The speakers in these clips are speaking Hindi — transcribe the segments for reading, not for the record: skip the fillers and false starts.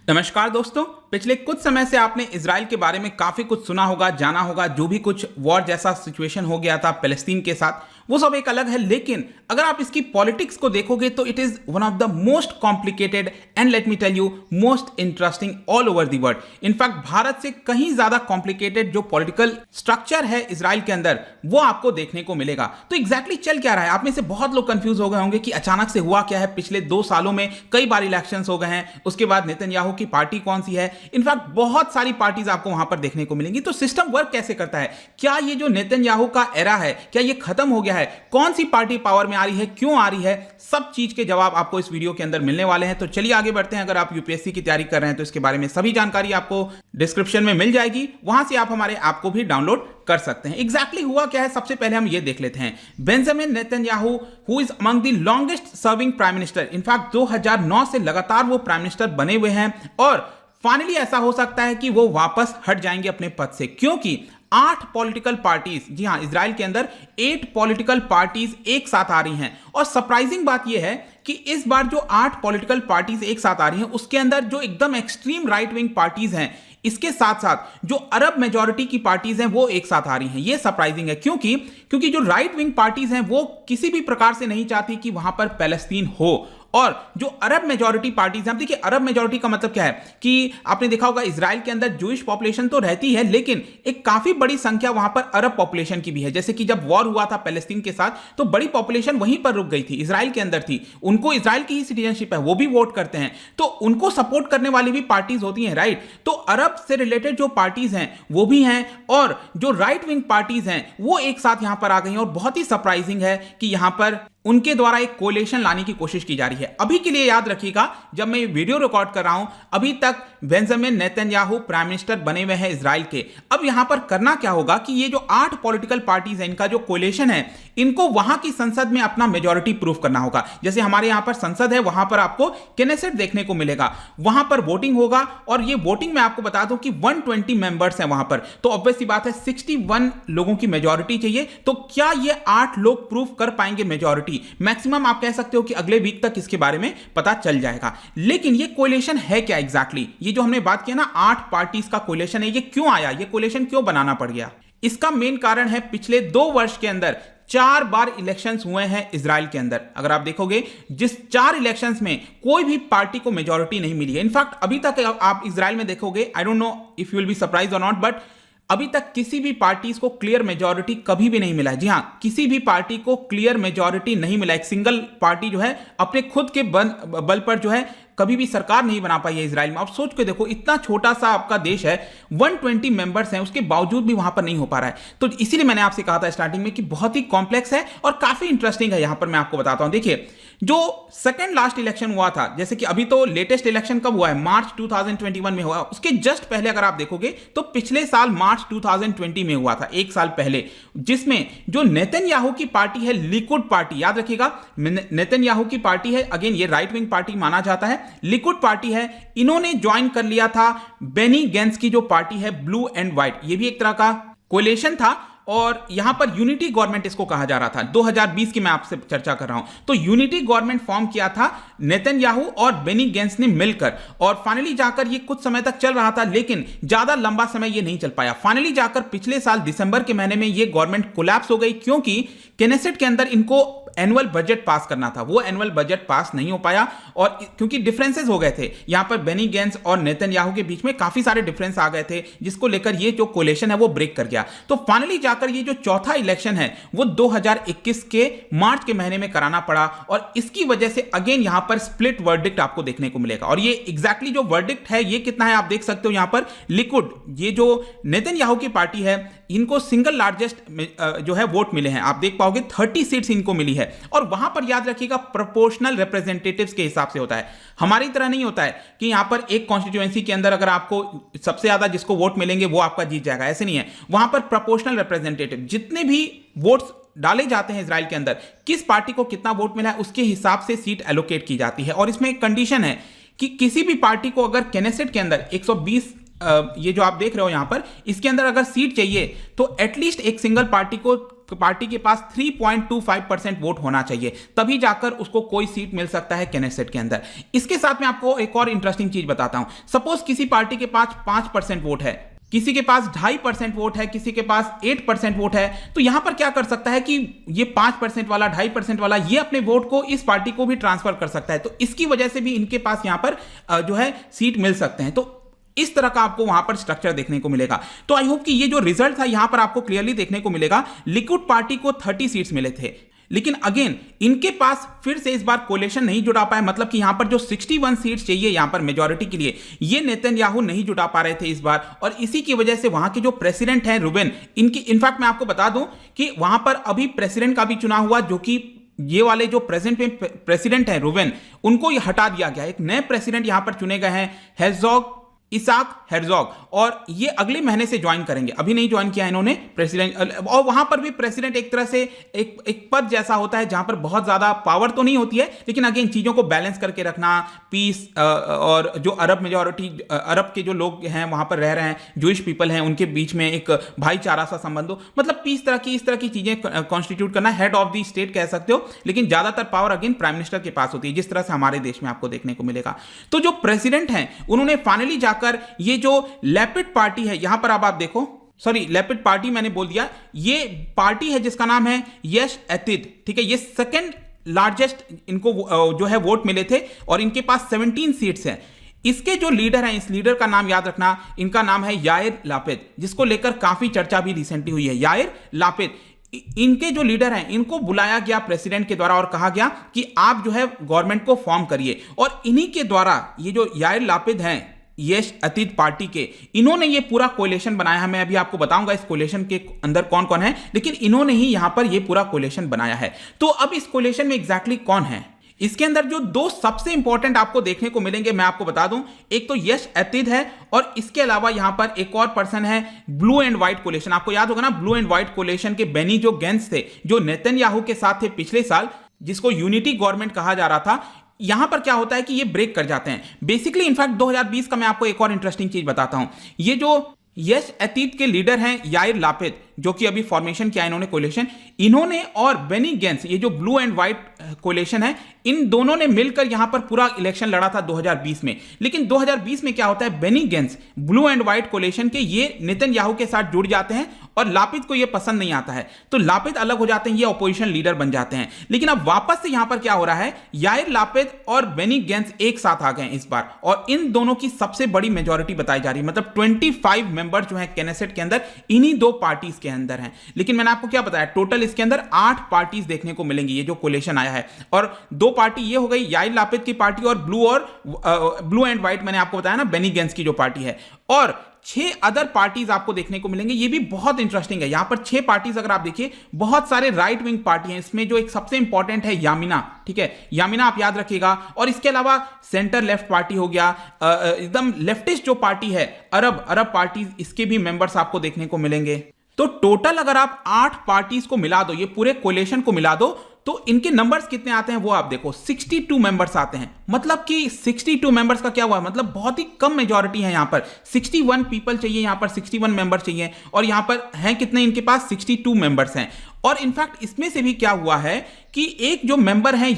नमस्कार दोस्तों। पिछले कुछ समय से आपने इजराइल के बारे में काफी कुछ सुना होगा, जाना होगा। जो भी कुछ वॉर जैसा सिचुएशन हो गया था पैलेस्टीन के साथ, वो सब एक अलग है। लेकिन अगर आप इसकी पॉलिटिक्स को देखोगे तो it is one of the most complicated and let me tell you most interesting all over the world. In fact Bharat से कहीं ज्यादा कॉम्प्लिकेटेड जो पॉलिटिकल स्ट्रक्चर है इजराइल के अंदर, वो आपको देखने को मिलेगा। तो एग्जैक्टली चल क्या रहा है, आप में से बहुत लोग कंफ्यूज हो गए होंगे कि अचानक से हुआ क्या है। पिछले 2 सालों में कई बार इलेक्शंस हो गए हैं, उसके बाद नेतन्याहू की पार्टी कौन सी है, इनफैक्ट बहुत सारी पार्टीज आपको वहां पर देखने को मिलेंगी। तो सिस्टम वर्क कैसे करता है, क्या ये जो नेतन्याहू का एरा है क्या ये खत्म हो गया है, कौन सी पार्टी पावर में आ रही है, क्यों आ रही है, सब चीज के जवाब आपको इस वीडियो के अंदर मिलने वाले हैं। तो चलिए आगे बढ़ते हैं। अगर आप यूपीएससी की तैयारी कर रहे हैं तो इसके बारे में सभी जानकारी आपको डिस्क्रिप्शन में मिल जाएगी, वहां से आप हमारे ऐप को भी डाउनलोड कर सकते हैं। एग्जैक्टली हुआ क्या है, सबसे पहले हम ये देख लेते हैं। Benjamin Netanyahu who is among the longest serving prime minister, in fact 2009 से लगातार वो प्राइम मिनिस्टर बने हुए हैं और फाइनली ऐसा हो सकता है कि वो वापस हट जाएंगे अपने पद से, क्योंकि 8 पॉलिटिकल पार्टीज, जी हां, इजराइल के अंदर 8 पॉलिटिकल पार्टीज एक साथ आ रही हैं। और सरप्राइजिंग बात यह है कि इस बार जो 8 पॉलिटिकल पार्टीज एक साथ आ रही हैं उसके अंदर जो एकदम एक्सट्रीम राइट विंग पार्टीज हैं, इसके साथ साथ जो अरब मेजॉरिटी की पार्टीज हैं वो एक साथ आ रही हैं। ये सरप्राइजिंग है क्योंकि जो राइट विंग पार्टीज हैं वो किसी भी प्रकार से नहीं चाहती कि वहां पर पैलेस्टीन हो, और जो अरब मेजॉरिटी पार्टीज हैं, देखिए अरब मेजॉरिटी का मतलब क्या है कि आपने देखा होगा इजराइल के अंदर जूइश पॉपुलेशन तो रहती है, लेकिन एक काफी बड़ी संख्या वहां पर अरब पॉपुलेशन की भी है। जैसे कि जब वॉर हुआ था पैलेस्टीन के साथ तो बड़ी पॉपुलेशन वहीं पर रुक गई थी, इजराइल के अंदर थी, उनको इजराइल की ही सिटीजनशिप है, वो भी वोट करते हैं, तो उनको सपोर्ट करने वाली भी पार्टीज होती हैं, राइट। तो अरब से रिलेटेड जो पार्टीज हैं वो भी हैं, और जो राइट विंग पार्टीज हैं वो एक साथ यहां पर आ गई हैं। और बहुत ही सरप्राइजिंग है कि यहां पर उनके द्वारा एक कोलिशन लाने की कोशिश की जा रही है। अभी के लिए याद रखिएगा, जब मैं वीडियो रिकॉर्ड कर रहा हूं, अभी तक बेंजामिन नेतन्याहू प्राइम मिनिस्टर बने हुए हैं इजराइल के। अब यहां पर करना क्या होगा कि ये जो 8 पॉलिटिकल पार्टीज हैं, इनका जो कोलिशन है, इनको वहां की संसद में अपना मेजॉरिटी प्रूफ करना होगा। जैसे हमारे यहां पर संसद है, वहां पर आपको केनेसेट देखने को मिलेगा, वहां पर वोटिंग होगा, और ये वोटिंग में आपको बता दूं कि 120 मेंबर्स हैं वहां पर। तो ऑब्वियस सी बात है 61 लोगों की मेजॉरिटी चाहिए। तो क्या ये 8 लोग प्रूफ कर पाएंगे मेजॉरिटी? मैक्सिमम आप कह सकते हो कि अगले वीक तक इसके बारे में पता चल जाएगा। लेकिन ये कोलिशन है क्या एग्जैक्टली? ये जो हमने बात किया ना 8 पार्टीज का कोलिशन है, ये क्यों आया, ये कोलिशन क्यों बनाना पड़ गया? इसका मेन कारण है पिछले 2 वर्ष के अंदर 4 बार इलेक्शंस हुए हैं इजराइल के अंदर। अगर आप देखोगे जिस 4 इलेक्शंस में कोई भी पार्टी को मेजॉरिटी नहीं मिली है। इनफैक्ट अभी तक आप इजराइल में देखोगे, I don't know if you will be surprised और नॉट, बट अभी तक किसी भी पार्टीज को क्लियर मेजॉरिटी कभी भी नहीं मिला है। जी हां, किसी भी पार्टी को क्लियर मेजॉरिटी नहीं मिला। एक सिंगल पार्टी जो है अपने खुद के बल पर जो है कभी भी सरकार नहीं बना पाई है इजराइल में। आप सोच के देखो, इतना छोटा सा आपका देश है, 120 मेंबर्स हैं, उसके बावजूद भी वहां पर नहीं हो पा रहा है। तो इसीलिए मैंने आपसे कहा था स्टार्टिंग में कि बहुत ही कॉम्प्लेक्स है और काफी इंटरेस्टिंग है। यहां पर मैं आपको बताता हूं, देखिए जो सेकंड लास्ट इलेक्शन हुआ था, जैसे कि अभी तो लेटेस्ट इलेक्शन कब हुआ है, मार्च 2021 में हुआ। उसके जस्ट पहले अगर आप देखोगे तो पिछले साल मार्च 2020 में हुआ था, 1 साल पहले, जिसमें जो नेतन्याहू की पार्टी है, लिकुड पार्टी, याद रखिएगा नेतन्याहू की पार्टी है, अगेन ये राइट विंग पार्टी माना जाता है, लिकुड पार्टी है, इन्होंने ज्वाइन कर लिया था बेनी गेंट्स की जो पार्टी है ब्लू एंड व्हाइट। ये भी एक तरह का कोलिशन था, और यहां पर यूनिटी गवर्नमेंट इसको कहा जा रहा था। 2020 की मैं आपसे चर्चा कर रहा हूं। तो यूनिटी गवर्नमेंट फॉर्म किया था नेतन्याहू और बेनी गेंट्स ने मिलकर, और फाइनली जाकर ये कुछ समय तक चल रहा था, लेकिन ज्यादा लंबा समय ये नहीं चल पाया। फाइनली जाकर पिछले साल दिसंबर के महीने में ये गवर्नमेंट कोलैप्स हो गई, क्योंकि केनेसेट के अंदर इनको एनुअल बजट पास करना था, वो एनुअल बजट पास नहीं हो पाया, और क्योंकि डिफरेंसेस हो गए थे यहां पर बेनी गेंट्स और नेतन्याहू के बीच में काफी सारे डिफरेंस आ गए थे, जिसको लेकर ये जो कोलिशन है वो ब्रेक कर गया। तो फाइनली जाकर ये जो चौथा इलेक्शन है वो 2021 के मार्च के महीने में कराना पड़ा, और इसकी वजह से अगेन यहां पर स्प्लिट वर्डिक्ट आपको देखने को मिलेगा। और ये एग्जैक्टली जो वर्डिक्ट है ये कितना है आप देख सकते हो। यहां पर लिकुड, ये जो नेतन्याहू की पार्टी है, इनको सिंगल लार्जेस्ट जो है वोट मिले हैं, आप देख पाओगे 30 सीट्स इनको मिली है। और वहां पर याद रखिएगा प्रोपोर्शनल रिप्रेजेंटेटिव्स के हिसाब से होता है, हमारी तरह नहीं होता है कि यहां पर एक कॉन्स्टिट्यूएंसी के अंदर अगर आपको सबसे ज्यादा जिसको वोट मिलेंगे वो आपका जीत जाएगा, ऐसे नहीं है। वहां पर प्रोपोर्शनल रिप्रेजेंटेटिव, जितने भी वोट्स डाले जाते हैं इजराइल के अंदर, किस पार्टी को कितना वोट मिला है उसके हिसाब से सीट एलोकेट की जाती है। और इसमें एक कंडीशन है कि किसी भी पार्टी को अगर केनेसेट के अंदर 120 ये जो आप देख रहे हो यहां पर, इसके अंदर अगर सीट चाहिए तो एटलीस्ट एक सिंगल पार्टी को पार्टी के पास 3.25% वोट होना चाहिए, तभी जाकर उसको कोई सीट मिल सकता है कैनेसेट के अंदर। इसके साथ मैं आपको एक और इंटरेस्टिंग चीज बताता हूं। सपोज किसी पार्टी के पास 5% वोट है, किसी के पास 2.5% वोट है, किसी के पास 8% वोट है, तो यहां पर क्या कर सकता है कि ये 5% वाला, 2.5% वाला, ये अपने वोट को इस पार्टी को भी ट्रांसफर कर सकता है। तो इसकी वजह से भी इनके पास यहां पर जो है सीट मिल सकते हैं। तो इस तरह का आपको वहां पर स्ट्रक्चर देखने को मिलेगा। तो आई होप कि ये जो रिजल्ट था यहां पर आपको क्लियरली देखने को मिलेगा। लिक्विड पार्टी को 30 सीट्स मिले थे, लेकिन अगेन इनके पास फिर से इस बार कोलेशन नहीं जुटा पाए, मतलब कि यहां पर जो 61 सीट्स चाहिए यहां पर मेजॉरिटी के लिए, ये नेतन्याहू नहीं जुटा पा रहे थे इस बार। और इसी की वजह से वहां के जो प्रेसिडेंट हैं रूबेन, इनकी इनफैक्ट मैं आपको बता दूं कि वहां पर अभी प्रेसिडेंट का भी चुनाव हुआ, जो कि ये वाले जो प्रेजेंट में प्रेसिडेंट हैं रूबेन, उनको ये हटा दिया गया। एक नए प्रेसिडेंट यहां पर चुने गए हैं, हेर्ज़ोग, इसाक हेर्ज़ोग, और ये अगले महीने से ज्वाइन करेंगे। अभी नहीं ज्वाइन किया इन्होंने प्रेसिडेंट। और वहां पर भी प्रेसिडेंट एक तरह से एक पद जैसा होता है जहां पर बहुत ज्यादा पावर तो नहीं होती है, लेकिन अगेन चीजों को बैलेंस करके रखना, पीस, और जो अरब मेजॉरिटी, अरब के जो लोग हैं वहां पर रह रहे हैं, जूइश पीपल हैं, उनके बीच में एक भाईचारा सा संबंध हो, मतलब इस तरह की चीजें कॉन्स्टिट्यूट करना। हेड ऑफ द स्टेट कह सकते हो, लेकिन ज्यादातर पावर अगेन प्राइम मिनिस्टर के पास होती है, जिस तरह से हमारे देश में आपको देखने को मिलेगा। तो जो प्रेसिडेंट हैं उन्होंने फाइनली जाकर ये जो लैपिड पार्टी है, यहां पर अब आप देखो, सॉरी लैपिड पार्टी मैंने बोल दिया, ये पार्टी है जिसका नाम है यश एतिद, ठीक है। ये सेकंड लार्जेस्ट इनको जो है वोट मिले थे, और इनके पास 17 सीट्स हैं। इसके जो लीडर हैं, इस लीडर का नाम याद रखना, इनका नाम है याइर लापिड, जिसको लेकर काफी चर्चा भी रिसेंटली हुई है। याइर लापिड, इनके जो लीडर हैं, इनको बुलाया गया प्रेसिडेंट के द्वारा और कहा गया कि आप जो है गवर्नमेंट को फॉर्म करिए। और इन्हीं के द्वारा ये जो याइर लापिद हैं, यश एतिद पार्टी के, इन्होंने ये पूरा कोलिशन बनाया है। मैं अभी आपको बताऊंगा इस कोलिशन के अंदर कौन कौन है, लेकिन इन्होंने ही यहां पर ये पूरा कोलिशन बनाया है। तो अब इस कोलिशन में एग्जैक्टली कौन है, इसके अंदर जो दो सबसे इंपॉर्टेंट आपको देखने को मिलेंगे मैं आपको बता दूं, एक तो यश एतिद है, और इसके अलावा यहां पर एक और पर्सन है, ब्लू एंड व्हाइट कोलिशन। आपको याद होगा ना, ब्लू एंड व्हाइट कोलिशन के बेनी जो गेंस थे, जो नेतन्याहू के साथ थे पिछले साल, जिसको यूनिटी गवर्नमेंट कहा जा रहा था। यहां पर क्या होता है कि ये ब्रेक कर जाते हैं बेसिकली। इनफैक्ट 2020 का मैं आपको एक और इंटरेस्टिंग चीज बताता हूं। ये जो यश एतिद के लीडर हैं याइर लापिद, जो कि अभी फॉर्मेशन किया इन्होंने कोलिशन, इन्होंने और बेनी गेंस, ये जो ब्लू एंड व्हाइट कोलिशन है, इन दोनों ने मिलकर यहां पर पूरा इलेक्शन लड़ा था 2020 में। लेकिन 2020 में क्या होता है, Benny Gantz blue and white coalition के ये नेतन्याहू के साथ जुड़ जाते हैं, और लापिद को ये पसंद नहीं आता है, तो लापिद अलग हो जाते हैं, ये अपोजिशन लीडर बन जाते हैं। लेकिन अब वापस से यहां पर क्या हो रहा है, याइर लापिद और बेनी गेंस एक साथ आ गए इस बार, और इन दोनों की सबसे बड़ी मेजॉरिटी बताई जा रही है। मतलब 25 मेंबर जो है कैनेसेट के अंदर इन्हीं दो पार्टीज के अंदर हैं। लेकिन मैंने आपको क्या बताया, टोटल इसके अंदर 8 पार्टीज देखने को मिलेंगी, ये जो कोलिशन आया है। और 2 पार्टी ये हो गई याइर लापिद की पार्टी, और ब्लू एंड व्हाइट मैंने आपको बताया ना, बेनी गेंस की जो पार्टी है। और 6 अदर पार्टीज आपको देखने को मिलेंगे, ये भी बहुत इंटरेस्टिंग है। यहां पर 6 पार्टीज अगर आप देखिए, बहुत सारे राइट विंग पार्टी हैं इसमें, जो एक सबसे इंपॉर्टेंट है यामिना, ठीक है, यामिना आप याद रखिएगा। और इसके अलावा सेंटर लेफ्ट पार्टी हो गया, एकदम लेफ्टिस्ट जो पार्टी है, अरब पार्टी, इसके भी मेंबर्स आपको देखने को मिलेंगे। तो टोटल अगर आप 8 पार्टीज को मिला दो, ये पूरे कोलिशन को मिला दो, तो इनके नंबर्स कितने आते हैं वो आप देखो, 62 मेंबर्स आते हैं। मतलब कि 62 मेंबर्स का क्या हुआ, मतलब बहुत ही कम मेजॉरिटी है यहां पर। 61 पीपल चाहिए यहां पर, 61 मेंबर चाहिए, और यहां पर हैं कितने, इनके पास 62 मेंबर्स हैं। और इनफैक्ट इसमें से भी क्या हुआ है कि एक जो मेंबर हैं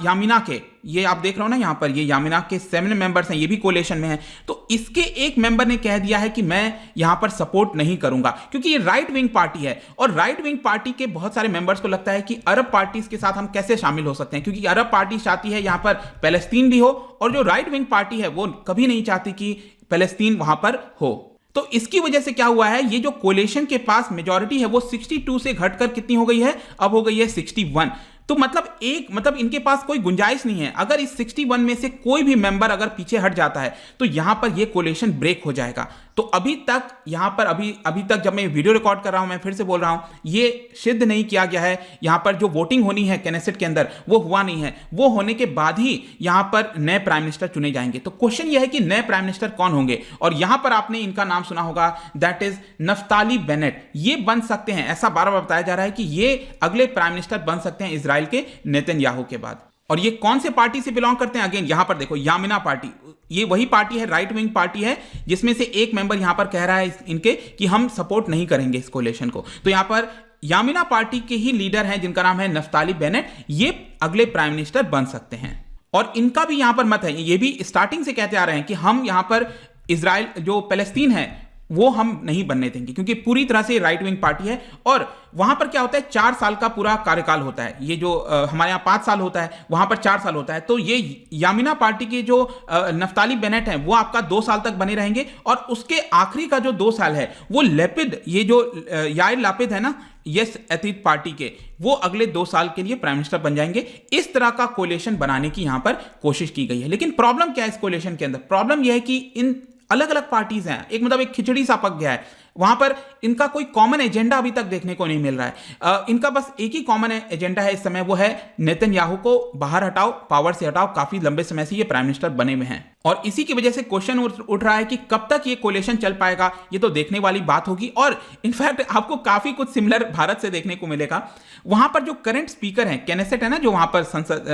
यामिना के, ये आप देख रहे हो ना यहां पर, ये यामिना के 7 मेंबर्स हैं, ये भी कोलिशन में हैं। तो इसके एक मेंबर ने कह दिया है कि मैं यहां पर सपोर्ट नहीं करूंगा, क्योंकि ये राइट विंग पार्टी है, और राइट विंग पार्टी के बहुत सारे मेंबर्स को लगता है कि अरब पार्टीज के साथ हम कैसे शामिल हो सकते हैं, क्योंकि अरब पार्टी चाहती है यहां पर पैलेस्तीन भी हो, और जो राइट विंग पार्टी है वो कभी नहीं चाहती कि पैलेस्तीन वहां पर हो। तो इसकी वजह से क्या हुआ है, ये जो कोलिशन के पास मेजॉरिटी है वो 62 से घटकर कितनी हो गई है, अब हो गई है 61। तो मतलब इनके पास कोई गुंजाइश नहीं है। अगर इस 61 में से कोई भी मेंबर अगर पीछे हट जाता है तो यहां पर ये कोलिशन ब्रेक हो जाएगा। तो अभी तक यहां पर अभी तक जब मैं वीडियो रिकॉर्ड कर रहा हूं, मैं फिर से बोल रहा हूं, ये सिद्ध नहीं किया गया है, यहां पर जो वोटिंग होनी है कैनेसेट के अंदर वो हुआ नहीं है। वो होने के बाद ही यहां पर नए प्राइम मिनिस्टर चुने जाएंगे। तो क्वेश्चन यह है कि नए प्राइम मिनिस्टर कौन होंगे, और यहां पर आपने इनका नाम सुना होगा, दैट इज नफ्ताली बेनेट। ये बन सकते हैं, ऐसा बार बार बताया जा रहा है कि ये अगले प्राइम मिनिस्टर बन सकते हैं इजराइल के नेतन्याहू के बाद। और ये कौन से पार्टी से बिलोंग करते हैं? अगेन यहां पर देखो, यामिना पार्टी, ये वही पार्टी है, राइट विंग पार्टी है, जिसमें से एक मेंबर यहां पर कह रहा है इनके कि हम सपोर्ट नहीं करेंगे इस कोलिशन को। तो यहां पर यामिना पार्टी के ही लीडर हैं जिनका नाम है नफ्ताली बेनेट, ये अगले प्राइम मिनिस्टर बन सकते हैं। और इनका भी यहां पर मत है, ये भी स्टार्टिंग से कहते आ रहे हैं कि हम यहां पर इजराइल जो पैलेस्तीन है वो हम नहीं बनने देंगे, क्योंकि पूरी तरह से राइट विंग पार्टी है। और वहां पर क्या होता है, 4 साल का पूरा कार्यकाल होता है। ये जो हमारे यहाँ 5 साल होता है, वहां पर 4 साल होता है। तो ये यामिना पार्टी के जो नफ्ताली बेनेट हैं वो आपका 2 साल तक बने रहेंगे, और उसके आखिरी का जो 2 साल है वो लेपिड, ये जो याइर लापिद है ना, यस एथिड पार्टी के, वो अगले 2 साल के लिए प्राइम मिनिस्टर बन जाएंगे। इस तरह का कोलिशन बनाने की यहां पर कोशिश की गई है। लेकिन प्रॉब्लम क्या है इस कोलिशन के अंदर? प्रॉब्लम यह है कि इन अलग अलग पार्टीज हैं, एक मतलब एक खिचड़ी सा पक गया है। वहां पर इनका कोई कॉमन एजेंडा अभी तक देखने को नहीं मिल रहा है। इनका बस एक ही कॉमन एजेंडा है इस समय, वो है नेतन्याहू को बाहर हटाओ, पावर से हटाओ। काफी लंबे समय से ये प्राइम मिनिस्टर बने हुए हैं, और इसी की वजह से क्वेश्चन उठ रहा है कि कब तक ये कोलिशन चल पाएगा, ये तो देखने वाली बात होगी। और इनफैक्ट आपको काफी कुछ सिमिलर भारत से देखने को मिलेगा। वहां पर जो करंट स्पीकर हैं, केनेसेट है ना, जो वहां पर संसद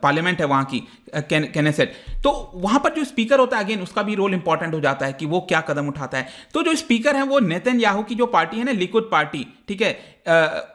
पार्लियामेंट है वहां की केनेसेट, तो वहां पर जो स्पीकर होता है, अगेन उसका भी रोल इंपॉर्टेंट हो जाता है कि वो क्या कदम उठाता है। तो जो स्पीकर है वो नेतन्याहू की जो पार्टी है ना, लिकुड पार्टी, ठीक है,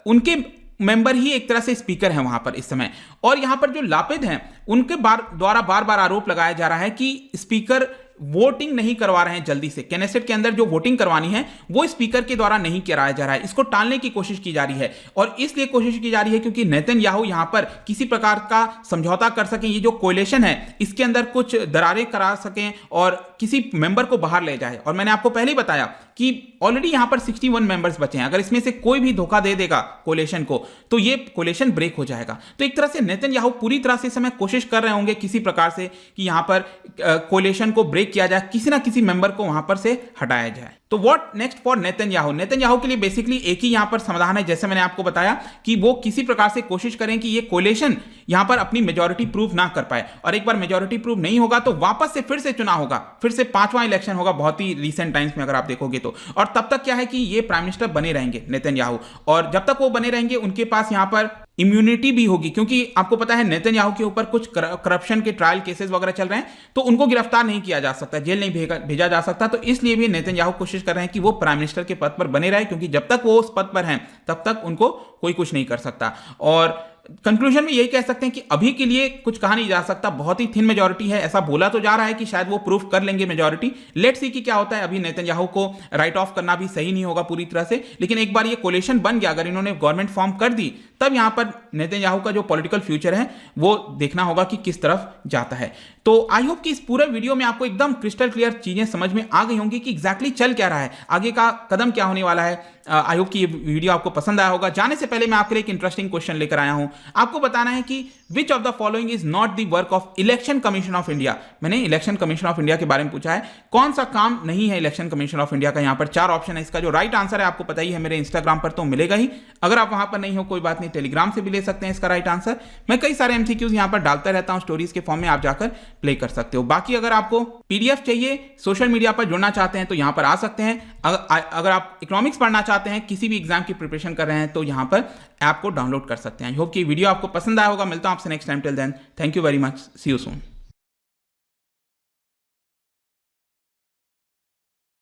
उनके मेंबर ही एक तरह से स्पीकर हैं वहां पर इस समय। और यहां पर जो लापिद हैं उनके द्वारा बार बार आरोप लगाया जा रहा है कि स्पीकर वोटिंग नहीं करवा रहे हैं जल्दी से। केनेसेट के अंदर जो वोटिंग करवानी है वो स्पीकर के द्वारा नहीं कराया जा रहा है, इसको टालने की कोशिश की जा रही है। और इसलिए कोशिश की जा रही है क्योंकि नेतन्याहू यहां पर किसी प्रकार का समझौता कर सकें, ये जो कोलिशन है इसके अंदर कुछ दरारें करा सकें और किसी मेंबर को बाहर ले जाए। और मैंने आपको पहले ही बताया कि ऑलरेडी यहां पर 61 मेंबर्स बचे हैं। अगर इसमें से कोई भी धोखा दे देगा कोलिशन को तो ये कोलिशन ब्रेक हो जाएगा। तो एक तरह से नेतन्याहू पूरी तरह से इस समय कोशिश कर रहे होंगे किसी प्रकार से कि यहां पर कोलिशन को ब्रेक किया जाए, किसी ना किसी मेंबर को वहां पर से हटाया जाए। तो what next for Netanyahu? Netanyahu के लिए बेसिकली एक ही यहां पर समाधान है, जैसे मैंने आपको बताया कि वो किसी प्रकार से कोशिश करें कि ये कोलिशन यहां पर अपनी मेजॉरिटी प्रूव ना कर पाए। और एक बार मेजॉरिटी प्रूव नहीं होगा तो वापस से फिर से चुनाव होगा, फिर से 5वां इलेक्शन होगा बहुत ही रीसेंट टाइम्स में अगर आप देखोगे तो। और तब तक क्या है कि ये प्राइम मिनिस्टर बने रहेंगे नेतन्याहू, और जब तक वो बने रहेंगे उनके पास यहां पर इम्यूनिटी भी होगी, क्योंकि आपको पता है नेतन्याहू के ऊपर कुछ करप्शन के ट्रायल केसेस वगैरह चल रहे हैं, तो उनको गिरफ्तार नहीं किया जा सकता, जेल नहीं भेजा जा सकता। तो इसलिए भी नेतन्याहू कोशिश कर रहे हैं कि वो प्राइम मिनिस्टर के पद पर बने रहे, क्योंकि जब तक वो उस पद पर हैं तब तक उनको कोई कुछ नहीं कर सकता। और कंक्लूजन में यही कह सकते हैं कि अभी के लिए कुछ कहा नहीं जा सकता, बहुत ही थिन मेजॉरिटी है। ऐसा बोला तो जा रहा है कि शायद वो प्रूफ कर लेंगे मेजॉरिटी, लेट्स सी कि क्या होता है। अभी नेतन्याहू को राइट ऑफ करना भी सही नहीं होगा पूरी तरह से, लेकिन एक बार ये कोलिशन बन गया, अगर इन्होंने गवर्नमेंट फॉर्म कर दी, तब यहां पर नेतन्याहू का जो पॉलिटिकल फ्यूचर है वो देखना होगा कि किस तरफ जाता है। तो आई होप कि इस पूरे वीडियो में आपको एकदम क्रिस्टल क्लियर चीजें समझ में आ गई होंगी कि एग्जैक्टली चल क्या रहा है, आगे का कदम क्या होने वाला है। आई होप कि ये वीडियो आपको पसंद आया होगा। जाने से पहले मैं आपके लिए एक इंटरेस्टिंग क्वेश्चन लेकर आया हूं। आपको बताना है कि which of the following is not the work of election commission of India. मैंने इलेक्शन कमीशन ऑफ इंडिया के बारे में पूछा है, कौन सा काम नहीं है इलेक्शन कमीशन ऑफ इंडिया का। यहां पर 4 ऑप्शन है, इसका जो राइट आंसर है आपको पता ही है, मेरे इंस्टाग्राम पर तो मिलेगा ही। अगर आप वहां पर नहीं हो कोई बात नहीं, टेलीग्राम से भी ले सकते हैं इसका राइट आंसर। मैं कई सारे एमसीक्यूज यहां पर डालता रहता हूं स्टोरीज के फॉर्म में, आप जाकर प्ले कर सकते हो। बाकी अगर आपको पीडीएफ चाहिए, सोशल मीडिया पर जुड़ना चाहते हैं तो यहां पर आ सकते हैं। अगर आप इकोनॉमिक्स पढ़ना चाहते हैं, किसी भी एग्जाम की प्रिपरेशन कर रहे हैं, तो यहां पर ऐप को डाउनलोड कर सकते हैं। आई होप कि वीडियो आपको पसंद आया होगा। मिलता हूं आपसे next time. Till then, thank you very much, see you soon.